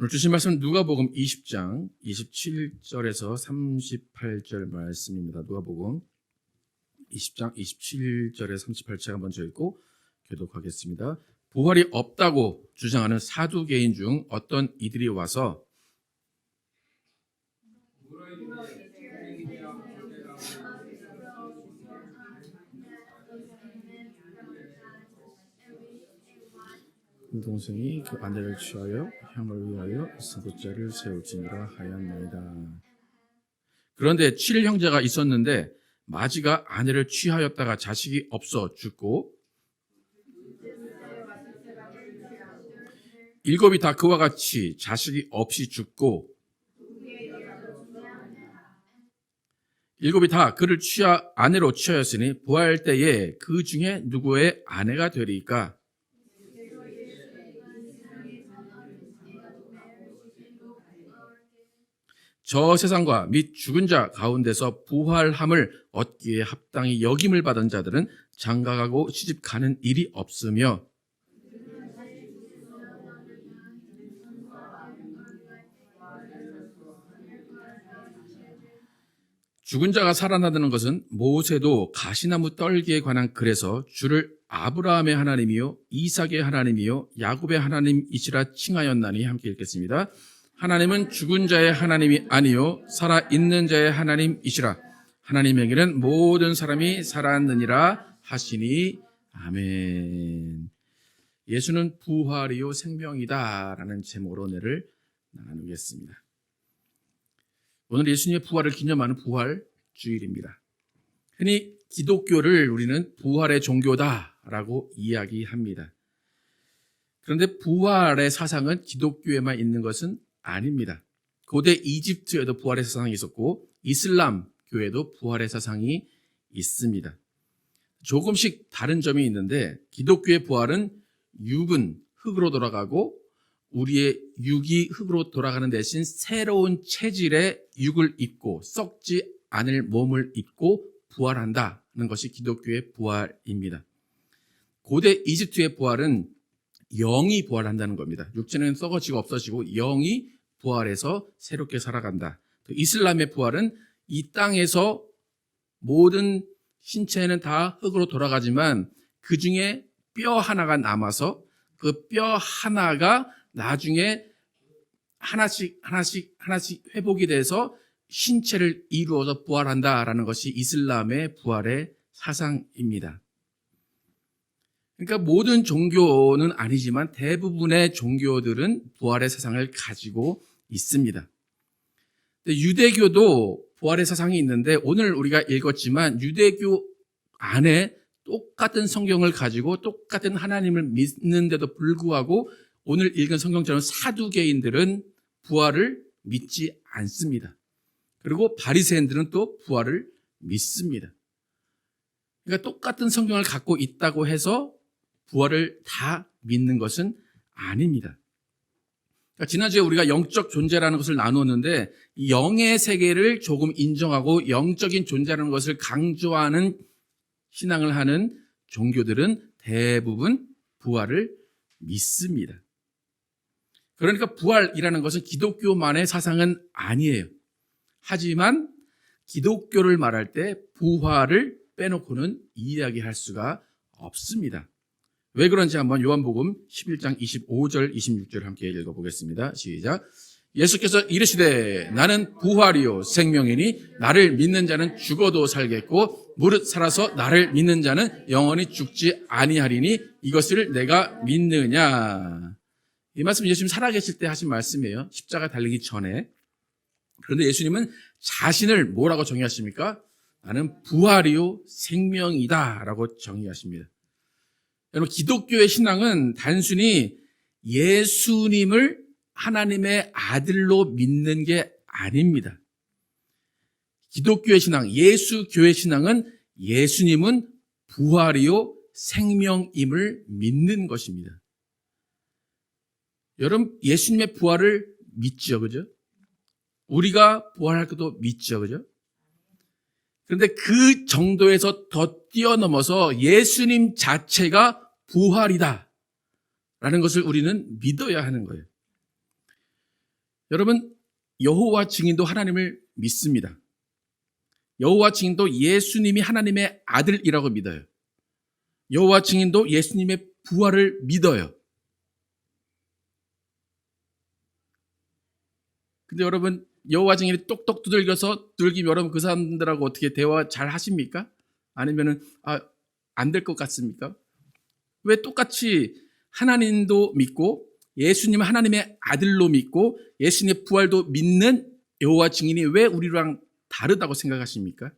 오늘 주신 말씀은 누가복음 20장 27절에서 38절 말씀입니다. 누가복음 20장 27절에서 38절 먼저 읽고 교독하겠습니다. 부활이 없다고 주장하는 사두개인 중 어떤 이들이 와서 동생이 그 아내를 취하여 향을 위하여 선고자를 세울지니라 하였나이다. 그런데 7형제가 있었는데 마지가 아내를 취하였다가 자식이 없어 죽고 일곱이 다 그와 같이 자식이 없이 죽고 일곱이 다 그를 아내로 취하였으니 부활 때에 그 중에 누구의 아내가 되리까? 저 세상과 및 죽은 자 가운데서 부활함을 얻기에 합당히 여김을 받은 자들은 장가가고 시집가는 일이 없으며 죽은 자가 살아나는 것은 모세도 가시나무 떨기에 관한 글에서 주를 아브라함의 하나님이요 이삭의 하나님이요 야곱의 하나님이시라 칭하였나니 함께 읽겠습니다. 하나님은 죽은 자의 하나님이 아니요 살아있는 자의 하나님이시라. 하나님에게는 모든 사람이 살았느니라 하시니 아멘. 예수는 부활이요 생명이다 라는 제목으로 오늘을 나누겠습니다. 오늘 예수님의 부활을 기념하는 부활 주일입니다. 흔히 기독교를 우리는 부활의 종교다라고 이야기합니다. 그런데 부활의 사상은 기독교에만 있는 것은 아닙니다. 고대 이집트에도 부활의 사상이 있었고 이슬람 교회도 부활의 사상이 있습니다. 조금씩 다른 점이 있는데 기독교의 부활은 육은 흙으로 돌아가고 우리의 육이 흙으로 돌아가는 대신 새로운 체질의 육을 입고 썩지 않을 몸을 입고 부활한다는 것이 기독교의 부활입니다. 고대 이집트의 부활은 영이 부활한다는 겁니다. 육체는 썩어지고 없어지고 영이 부활해서 새롭게 살아간다. 이슬람의 부활은 이 땅에서 모든 신체는 다 흙으로 돌아가지만 그 중에 뼈 하나가 남아서 그 뼈 하나가 나중에 하나씩 회복이 돼서 신체를 이루어서 부활한다라는 것이 이슬람의 부활의 사상입니다. 그러니까 모든 종교는 아니지만 대부분의 종교들은 부활의 사상을 가지고 있습니다. 유대교도 부활의 사상이 있는데 오늘 우리가 읽었지만 유대교 안에 똑같은 성경을 가지고 똑같은 하나님을 믿는데도 불구하고 오늘 읽은 성경처럼 사두개인들은 부활을 믿지 않습니다. 그리고 바리새인들은 또 부활을 믿습니다. 그러니까 똑같은 성경을 갖고 있다고 해서 부활을 다 믿는 것은 아닙니다. 그러니까 지난주에 우리가 영적 존재라는 것을 나누었는데 이 영의 세계를 조금 인정하고 영적인 존재라는 것을 강조하는 신앙을 하는 종교들은 대부분 부활을 믿습니다. 그러니까 부활이라는 것은 기독교만의 사상은 아니에요. 하지만 기독교를 말할 때 부활을 빼놓고는 이야기할 수가 없습니다. 왜 그런지 한번 요한복음 11장 25절 26절 함께 읽어보겠습니다. 시작. 예수께서 이르시되 나는 부활이요 생명이니 나를 믿는 자는 죽어도 살겠고 무릇 살아서 나를 믿는 자는 영원히 죽지 아니하리니 이것을 내가 믿느냐. 이 말씀은 예수님 살아계실 때 하신 말씀이에요. 십자가 달리기 전에. 그런데 예수님은 자신을 뭐라고 정의하십니까? 나는 부활이요 생명이다 라고 정의하십니다. 여러분 기독교의 신앙은 단순히 예수님을 하나님의 아들로 믿는 게 아닙니다. 기독교의 신앙, 예수교의 신앙은 예수님은 부활이요 생명임을 믿는 것입니다. 여러분 예수님의 부활을 믿죠, 그죠? 우리가 부활할 것도 믿죠, 그죠? 그런데 그 정도에서 더 뛰어넘어서 예수님 자체가 부활이다 라는 것을 우리는 믿어야 하는 거예요. 여러분, 여호와 증인도 하나님을 믿습니다. 여호와 증인도 예수님이 하나님의 아들이라고 믿어요. 여호와 증인도 예수님의 부활을 믿어요. 근데 여러분, 여호와 증인이 똑똑 두들기면 여러분 그 사람들하고 어떻게 대화 잘 하십니까? 아니면은 안 될 것 같습니까? 왜 똑같이 하나님도 믿고 예수님은 하나님의 아들로 믿고 예수님의 부활도 믿는 여호와 증인이 왜 우리랑 다르다고 생각하십니까?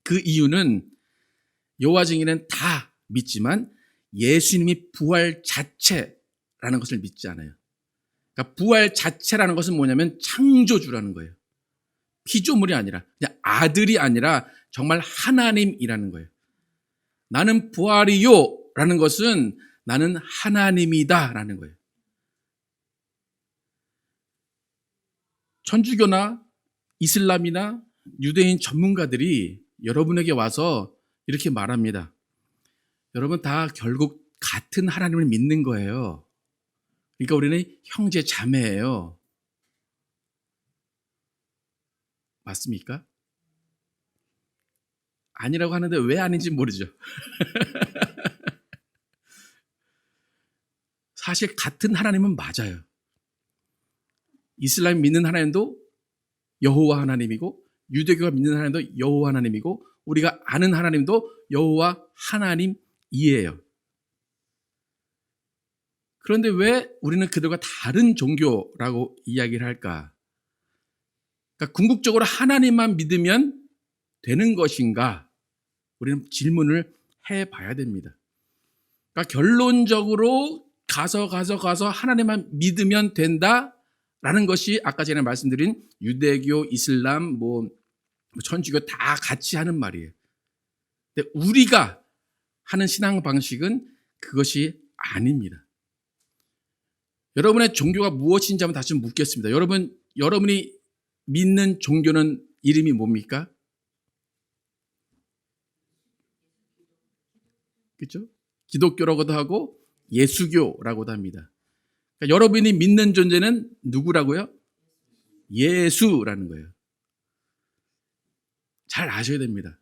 그 이유는 여호와 증인은 다 믿지만 예수님이 부활 자체라는 것을 믿지 않아요. 그러니까 부활 자체라는 것은 뭐냐면 창조주라는 거예요. 피조물이 아니라, 그냥 아들이 아니라 정말 하나님이라는 거예요. 나는 부활이요 라는 것은 나는 하나님이다 라는 거예요. 천주교나 이슬람이나 유대인 전문가들이 여러분에게 와서 이렇게 말합니다. 여러분 다 결국 같은 하나님을 믿는 거예요. 그러니까 우리는 형제 자매예요. 맞습니까? 아니라고 하는데 왜 아닌지 모르죠. 사실 같은 하나님은 맞아요. 이슬람이 믿는 하나님도 여호와 하나님이고 유대교가 믿는 하나님도 여호와 하나님이고 우리가 아는 하나님도 여호와 하나님이에요. 그런데 왜 우리는 그들과 다른 종교라고 이야기를 할까? 그러니까 궁극적으로 하나님만 믿으면 되는 것인가? 우리는 질문을 해봐야 됩니다. 그러니까 결론적으로 가서 하나님만 믿으면 된다라는 것이 아까 전에 말씀드린 유대교, 이슬람, 천주교 다 같이 하는 말이에요. 근데 우리가 하는 신앙 방식은 그것이 아닙니다. 여러분의 종교가 무엇인지 한번 다시 묻겠습니다. 여러분이 믿는 종교는 이름이 뭡니까? 그렇죠? 기독교라고도 하고 예수교라고도 합니다. 그러니까 여러분이 믿는 존재는 누구라고요? 예수라는 거예요. 잘 아셔야 됩니다.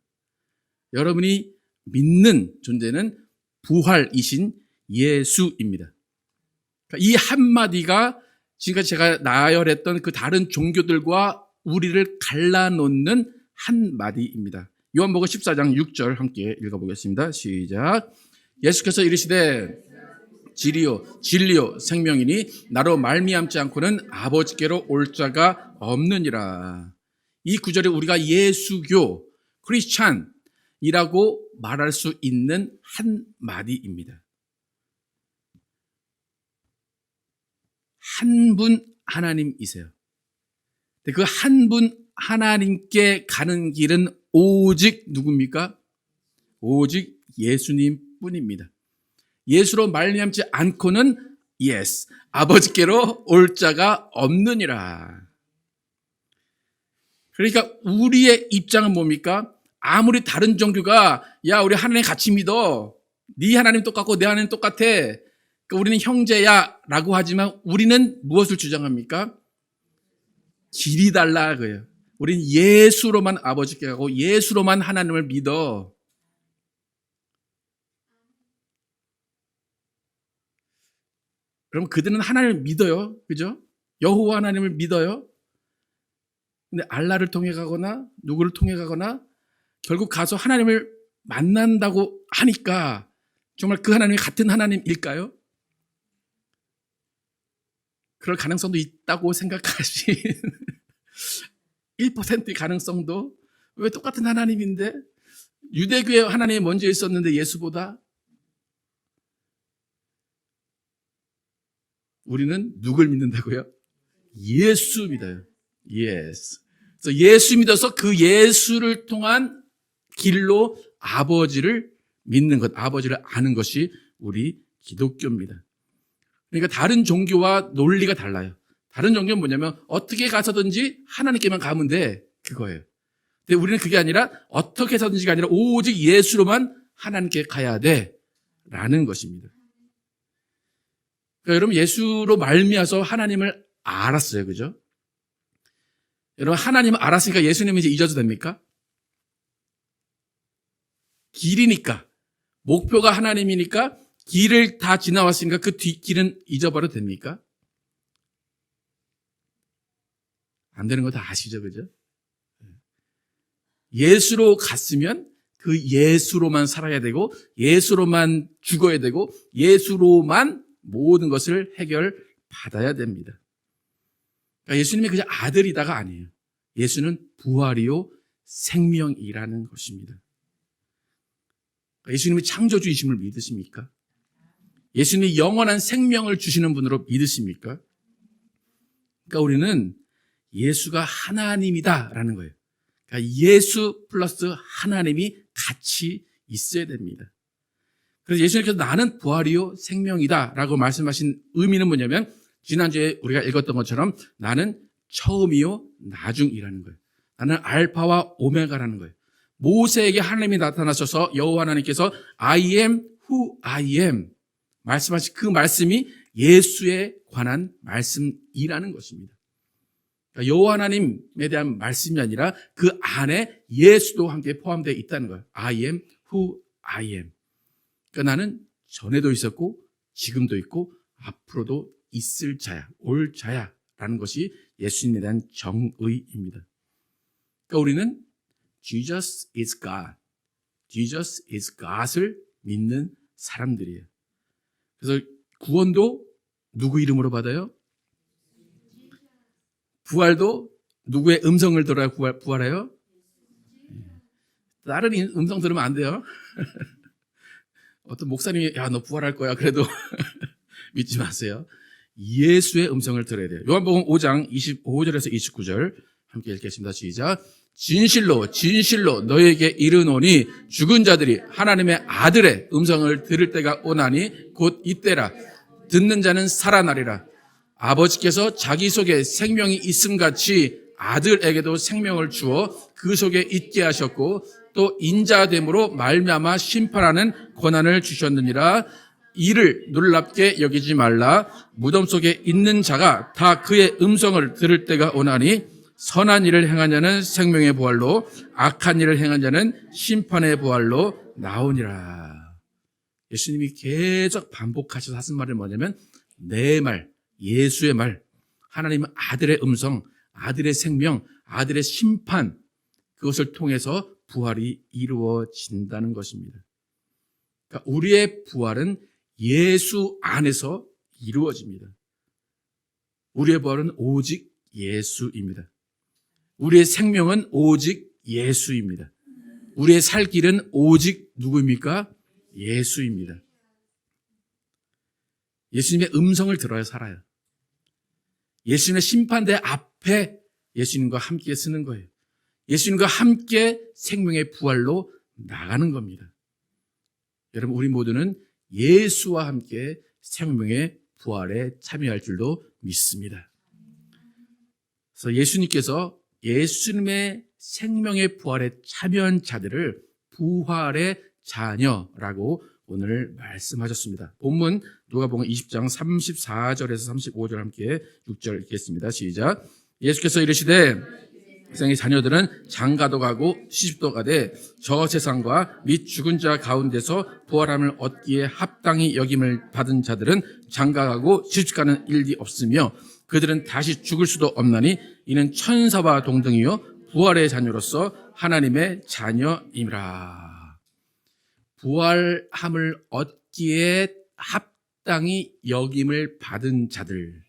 여러분이 믿는 존재는 부활이신 예수입니다. 그러니까 이 한마디가 지금까지 제가 나열했던 그 다른 종교들과 우리를 갈라놓는 한마디입니다. 요한복음 14장 6절 함께 읽어보겠습니다. 시작. 예수께서 이르시되 진리요 생명이니 나로 말미암지 않고는 아버지께로 올 자가 없느니라. 이 구절에 우리가 예수교, 크리스찬이라고 말할 수 있는 한마디입니다. 한 분 하나님이세요. 그 한 분 하나님께 가는 길은 오직 누굽니까? 오직 예수님 뿐입니다. 예수로 말미암지 않고는 아버지께로 올 자가 없느니라. 그러니까 우리의 입장은 뭡니까? 아무리 다른 종교가 우리 하나님 같이 믿어. 네 하나님 똑같고 내 하나님 똑같아. 그러니까 우리는 형제야 라고 하지만 우리는 무엇을 주장합니까? 길이 달라 그래요. 우리는 예수로만 아버지께 가고 예수로만 하나님을 믿어. 그럼 그들은 하나님을 믿어요. 그죠? 여호와 하나님을 믿어요. 근데 알라를 통해 가거나 누구를 통해 가거나 결국 가서 하나님을 만난다고 하니까 정말 그 하나님이 같은 하나님일까요? 그럴 가능성도 있다고 생각하신 1%의 가능성도 왜 똑같은 하나님인데 유대교의 하나님이 먼저 있었는데 예수보다 우리는 누굴 믿는다고요? 예수 믿어요. 그래서 예수 믿어서 그 예수를 통한 길로 아버지를 믿는 것, 아버지를 아는 것이 우리 기독교입니다. 그러니까 다른 종교와 논리가 달라요. 다른 종교는 뭐냐면 어떻게 가서든지 하나님께만 가면 돼. 그거예요. 근데 우리는 그게 아니라 어떻게 해서든지가 아니라 오직 예수로만 하나님께 가야 돼. 라는 것입니다. 그러니까 여러분 예수로 말미암아서 하나님을 알았어요. 그죠? 여러분, 하나님은 알았으니까 예수님은 이제 잊어도 됩니까? 길이니까. 목표가 하나님이니까 길을 다 지나왔으니까 그 뒷길은 잊어버려도 됩니까? 안 되는 거 다 아시죠? 그죠? 예수로 갔으면 그 예수로만 살아야 되고 예수로만 죽어야 되고 예수로만 모든 것을 해결받아야 됩니다. 그러니까 예수님이 그냥 아들이다가 아니에요. 예수는 부활이요 생명이라는 것입니다. 예수님이 창조주이심을 믿으십니까? 예수님이 영원한 생명을 주시는 분으로 믿으십니까? 그러니까 우리는 예수가 하나님이다라는 거예요. 그러니까 예수 플러스 하나님이 같이 있어야 됩니다. 그래서 예수님께서 나는 부활이요 생명이다라고 말씀하신 의미는 뭐냐면 지난주에 우리가 읽었던 것처럼 나는 처음이요 나중이라는 거예요. 나는 알파와 오메가라는 거예요. 모세에게 하나님이 나타나셔서 여호와 하나님께서 I am who I am 말씀하신 그 말씀이 예수에 관한 말씀이라는 것입니다. 그러니까 여호와 하나님에 대한 말씀이 아니라 그 안에 예수도 함께 포함되어 있다는 거예요. I am who I am. 그러니까 나는 전에도 있었고 지금도 있고 앞으로도 있을 자야, 올 자야라는 것이 예수님에 대한 정의입니다. 그러니까 우리는 Jesus is God, Jesus is God을 믿는 사람들이에요. 그래서 구원도 누구 이름으로 받아요? 부활도 누구의 음성을 들어야 부활해요? 다른 음성 들으면 안 돼요. 어떤 목사님이 야, 너 부활할 거야. 그래도 믿지 마세요. 예수의 음성을 들어야 돼요. 요한복음 5장 25절에서 29절 함께 읽겠습니다. 시작. 진실로 진실로 너에게 이르노니 죽은 자들이 하나님의 아들의 음성을 들을 때가 오나니 곧 이때라. 듣는 자는 살아나리라. 아버지께서 자기 속에 생명이 있음같이 아들에게도 생명을 주어 그 속에 있게 하셨고 또 인자됨으로 말미암아 심판하는 권한을 주셨느니라. 이를 놀랍게 여기지 말라. 무덤 속에 있는 자가 다 그의 음성을 들을 때가 오나니 선한 일을 행한 자는 생명의 부활로 악한 일을 행한 자는 심판의 부활로 나오니라. 예수님이 계속 반복하셔서 하신 말은 뭐냐면 내 말, 예수의 말, 하나님은 아들의 음성, 아들의 생명, 아들의 심판 그것을 통해서 부활이 이루어진다는 것입니다. 그러니까 우리의 부활은 예수 안에서 이루어집니다. 우리의 부활은 오직 예수입니다. 우리의 생명은 오직 예수입니다. 우리의 살 길은 오직 누구입니까? 예수입니다. 예수님의 음성을 들어야 살아요. 예수님의 심판대 앞에 예수님과 함께 쓰는 거예요. 예수님과 함께 생명의 부활로 나가는 겁니다. 여러분, 우리 모두는 예수와 함께 생명의 부활에 참여할 줄도 믿습니다. 그래서 예수님께서 예수님의 생명의 부활에 참여한 자들을 부활의 자녀라고 오늘 말씀하셨습니다. 본문 누가복음 20장 34절에서 35절 함께 6절 읽겠습니다. 시작. 예수께서 이르시되 세상의 자녀들은 장가도 가고 시집도 가되 저 세상과 및 죽은 자 가운데서 부활함을 얻기에 합당히 여김을 받은 자들은 장가가고 시집가는 일이 없으며 그들은 다시 죽을 수도 없나니 이는 천사와 동등이요 부활의 자녀로서 하나님의 자녀임이라. 부활함을 얻기에 합당히 여김을 받은 자들,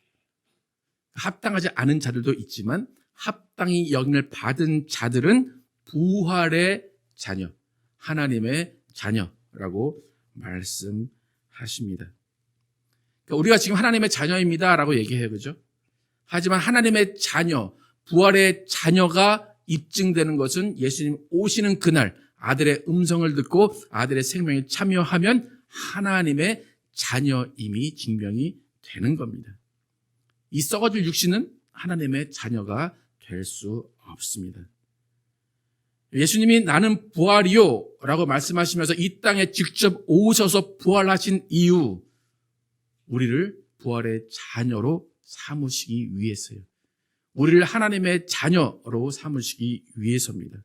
합당하지 않은 자들도 있지만 합당히 여김을 받은 자들은 부활의 자녀, 하나님의 자녀라고 말씀하십니다. 그러니까 우리가 지금 하나님의 자녀입니다라고 얘기해요. 그죠? 하지만 하나님의 자녀, 부활의 자녀가 입증되는 것은 예수님 오시는 그날 아들의 음성을 듣고 아들의 생명에 참여하면 하나님의 자녀임이 증명이 되는 겁니다. 이 썩어질 육신은 하나님의 자녀가 될 수 없습니다. 예수님이 나는 부활이요 라고 말씀하시면서 이 땅에 직접 오셔서 부활하신 이유, 우리를 부활의 자녀로 삼으시기 위해서요. 우리를 하나님의 자녀로 삼으시기 위해서입니다.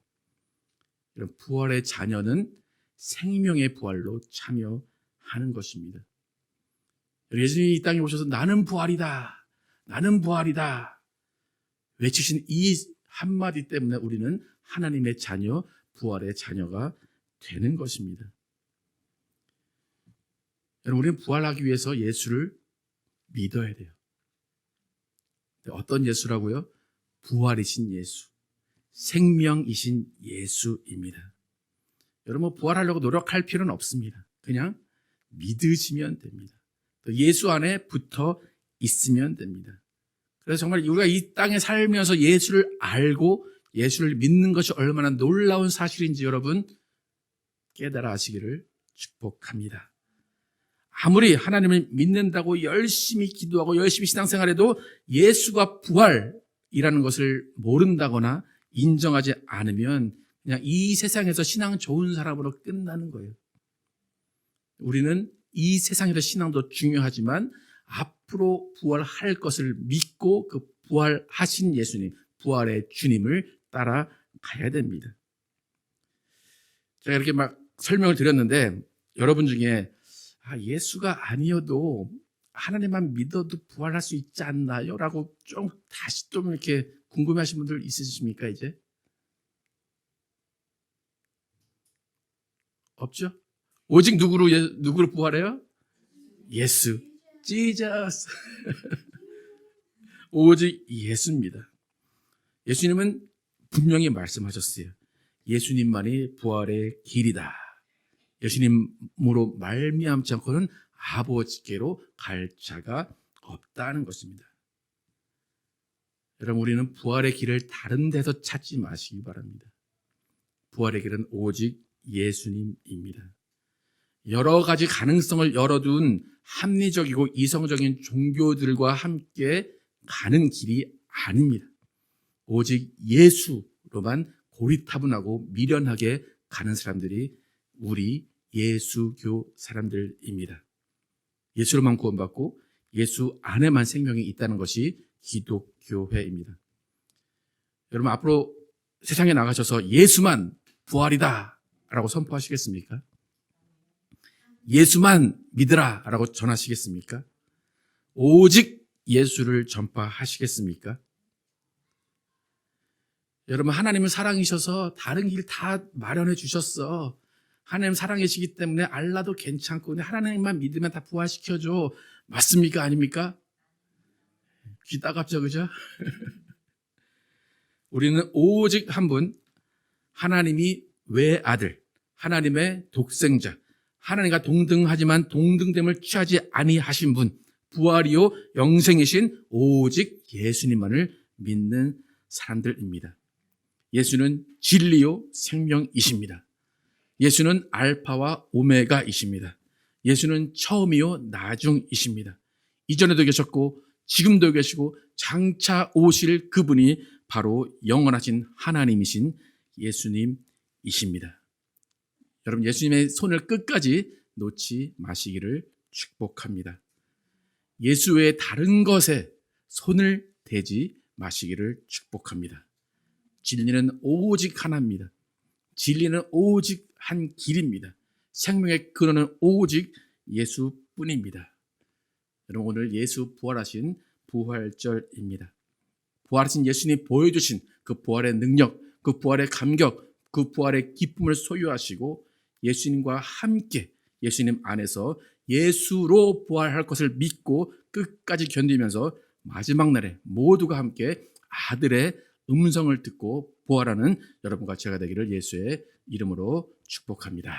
이런 부활의 자녀는 생명의 부활로 참여하는 것입니다. 예수님이 이 땅에 오셔서 나는 부활이다, 나는 부활이다 외치신 이 한마디 때문에 우리는 하나님의 자녀, 부활의 자녀가 되는 것입니다. 여러분, 우리는 부활하기 위해서 예수를 믿어야 돼요. 어떤 예수라고요? 부활이신 예수, 생명이신 예수입니다. 여러분, 부활하려고 노력할 필요는 없습니다. 그냥 믿으시면 됩니다. 또 예수 안에 붙어 있으면 됩니다. 그래서 정말 우리가 이 땅에 살면서 예수를 알고 예수를 믿는 것이 얼마나 놀라운 사실인지 여러분 깨달아 하시기를 축복합니다. 아무리 하나님을 믿는다고 열심히 기도하고 열심히 신앙생활해도 예수가 부활이라는 것을 모른다거나 인정하지 않으면 그냥 이 세상에서 신앙 좋은 사람으로 끝나는 거예요. 우리는 이 세상에서 신앙도 중요하지만 앞으로 부활할 것을 믿고 그 부활하신 예수님, 부활의 주님을 따라가야 됩니다. 제가 이렇게 막 설명을 드렸는데 여러분 중에 예수가 아니어도 하나님만 믿어도 부활할 수 있지 않나요? 라고 좀 다시 좀 이렇게 궁금해하신 분들 있으십니까 이제? 없죠? 오직 누구로 부활해요? 예수, 지저스. 오직 예수입니다. 예수님은 분명히 말씀하셨어요. 예수님만이 부활의 길이다. 예수님으로 말미암지 않고는 아버지께로 갈 자가 없다는 것입니다. 여러분, 우리는 부활의 길을 다른 데서 찾지 마시기 바랍니다. 부활의 길은 오직 예수님입니다. 여러 가지 가능성을 열어둔 합리적이고 이성적인 종교들과 함께 가는 길이 아닙니다. 오직 예수로만 고리타분하고 미련하게 가는 사람들이 우리 예수교 사람들입니다. 예수로만 구원받고 예수 안에만 생명이 있다는 것이 기독교회입니다. 여러분, 앞으로 세상에 나가셔서 예수만 부활이다 라고 선포하시겠습니까? 예수만 믿으라 라고 전하시겠습니까? 오직 예수를 전파하시겠습니까? 여러분, 하나님은 사랑이셔서 다른 길 다 마련해 주셨어. 하나님 사랑이시기 때문에 알라도 괜찮고 하나님만 믿으면 다 부활시켜줘. 맞습니까? 아닙니까? 귀 따갑죠, 그죠? 우리는 오직 한 분, 하나님이 외아들, 하나님의 독생자, 하나님과 동등하지만 동등됨을 취하지 아니하신 분, 부활이요 영생이신 오직 예수님만을 믿는 사람들입니다. 예수는 진리요 생명이십니다. 예수는 알파와 오메가이십니다. 예수는 처음이요 나중이십니다. 이전에도 계셨고 지금도 계시고 장차 오실 그분이 바로 영원하신 하나님이신 예수님이십니다. 여러분, 예수님의 손을 끝까지 놓지 마시기를 축복합니다. 예수 외에 다른 것에 손을 대지 마시기를 축복합니다. 진리는 오직 하나입니다. 진리는 오직 한 길입니다. 생명의 근원은 오직 예수뿐입니다. 여러분, 오늘 예수 부활하신 부활절입니다. 부활하신 예수님이 보여주신 그 부활의 능력, 그 부활의 감격, 그 부활의 기쁨을 소유하시고 예수님과 함께 예수님 안에서 예수로 부활할 것을 믿고 끝까지 견디면서 마지막 날에 모두가 함께 아들의 음성을 듣고 부활하는 여러분과 제가 되기를 예수의 이름으로 축복합니다.